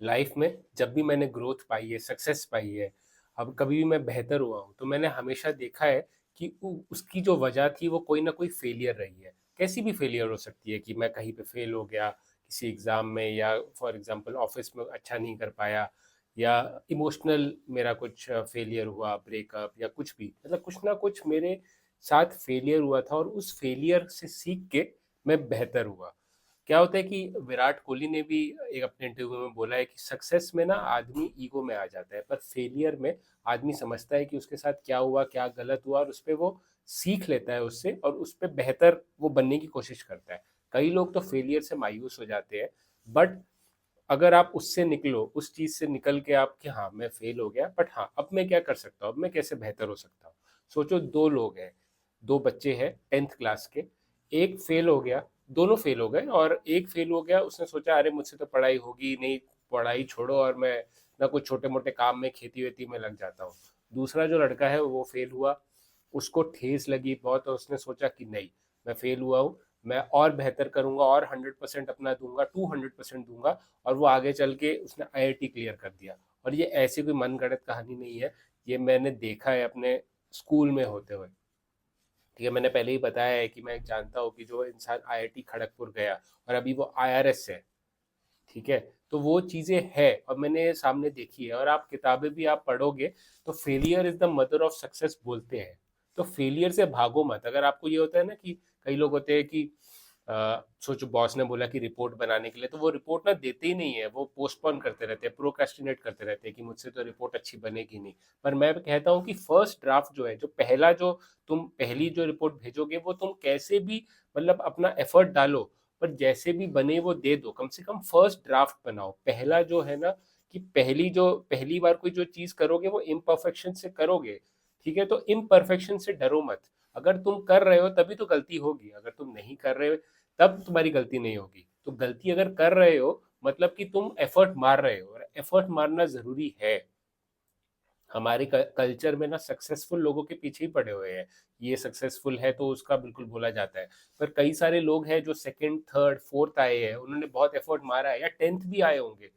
Life में जब भी मैंने ग्रोथ पाई है, सक्सेस पाई है, अब कभी भी मैं बेहतर हुआ हूँ, तो मैंने हमेशा देखा है कि उसकी जो वजह थी वो कोई ना कोई फेलियर रही है। कैसी भी फेलियर हो सकती है कि मैं कहीं पे फेल हो गया किसी एग्जाम में, या फॉर एग्जांपल ऑफिस में अच्छा नहीं कर पाया, या इमोशनल मेरा कुछ फेलियर हुआ, ब्रेकअप या कुछ भी, मतलब कुछ ना कुछ मेरे साथ फेलियर हुआ था और उस फेलियर से सीख के मैं बेहतर हुआ। क्या होता है कि विराट कोहली ने भी एक अपने इंटरव्यू में बोला है कि सक्सेस में ना आदमी ईगो में आ जाता है, पर फेलियर में आदमी समझता है कि उसके साथ क्या हुआ, क्या गलत हुआ, और उस पर वो सीख लेता है उससे, और उस पर बेहतर वो बनने की कोशिश करता है। कई लोग तो फेलियर से मायूस हो जाते हैं, बट अगर आप उससे निकलो, उस चीज से निकल के आप कि हाँ मैं फेल हो गया, बट हाँ अब मैं क्या कर सकता हूँ, अब मैं कैसे बेहतर हो सकता हूँ। सोचो, दो लोग हैं, दो बच्चे हैं 10th क्लास के, एक फेल हो गया, दोनों फेल हो गए, और एक फेल हो गया, उसने सोचा अरे मुझसे तो पढ़ाई होगी नहीं, पढ़ाई छोड़ो और मैं ना कुछ छोटे मोटे काम में, खेती वेती में लग जाता हूँ। दूसरा जो लड़का है वो फेल हुआ, उसको ठेस लगी बहुत, और उसने सोचा कि नहीं, मैं फेल हुआ हूँ, मैं और बेहतर करूंगा और 100% अपना दूंगा, 200% दूंगा, और वो आगे चल के उसने आईआईटी क्लियर कर दिया। और ये ऐसी कोई मनगढ़ंत कहानी नहीं है, ये मैंने देखा है अपने स्कूल में होते हुए। ठीक है, मैंने पहले ही बताया है कि मैं जानता हूँ कि जो इंसान आईआईटी खड़गपुर गया और अभी वो आईआरएस है, ठीक है, तो वो चीजें है और मैंने सामने देखी है। और आप किताबें भी आप पढ़ोगे तो failure is the mother of success बोलते हैं। तो फेलियर से भागो मत। अगर आपको ये होता है ना कि कई लोग होते हैं कि सोचो बॉस ने बोला कि रिपोर्ट बनाने के लिए, तो वो रिपोर्ट ना देते ही नहीं है, वो पोस्टपोन करते रहते हैं, प्रोक्रेस्टिनेट करते रहते हैं कि मुझसे तो रिपोर्ट अच्छी बनेगी नहीं। पर मैं कहता हूँ कि फर्स्ट ड्राफ्ट जो है, जो पहला जो तुम पहली जो रिपोर्ट भेजोगे, वो तुम कैसे भी मतलब अपना एफर्ट डालो, पर जैसे भी बने वो दे दो, कम से कम फर्स्ट ड्राफ्ट बनाओ। पहला जो है ना, कि पहली बार कोई जो चीज करोगे वो इम्परफेक्शन से करोगे, ठीक है, तो इम्परफेक्शन से डरो मत। अगर तुम कर रहे हो तभी तो गलती होगी, अगर तुम नहीं कर रहे हो तब तुम्हारी गलती नहीं होगी। तो गलती अगर कर रहे हो मतलब कि तुम एफर्ट मार रहे हो, और एफर्ट मारना जरूरी है। हमारे कल्चर में ना सक्सेसफुल लोगों के पीछे ही पड़े हुए हैं, ये सक्सेसफुल है तो उसका बिल्कुल बोला जाता है। पर कई सारे लोग हैं जो सेकंड थर्ड फोर्थ आए हैं, उन्होंने बहुत एफर्ट मारा है, या 10th भी आए होंगे,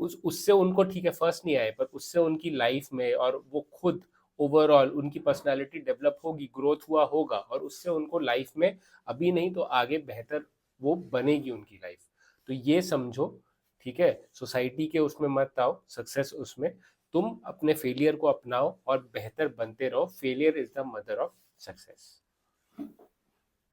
उस उससे उनको, ठीक है फर्स्ट नहीं आए, पर उससे उनकी लाइफ में और वो खुद ओवरऑल उनकी पर्सनालिटी डेवलप होगी, ग्रोथ हुआ होगा, और उससे उनको लाइफ में अभी नहीं तो आगे बेहतर वो बनेगी उनकी लाइफ। तो ये समझो, ठीक है, सोसाइटी के उसमें मत आओ, सक्सेस उसमें, तुम अपने फेलियर को अपनाओ और बेहतर बनते रहो। Failure is the mother of success.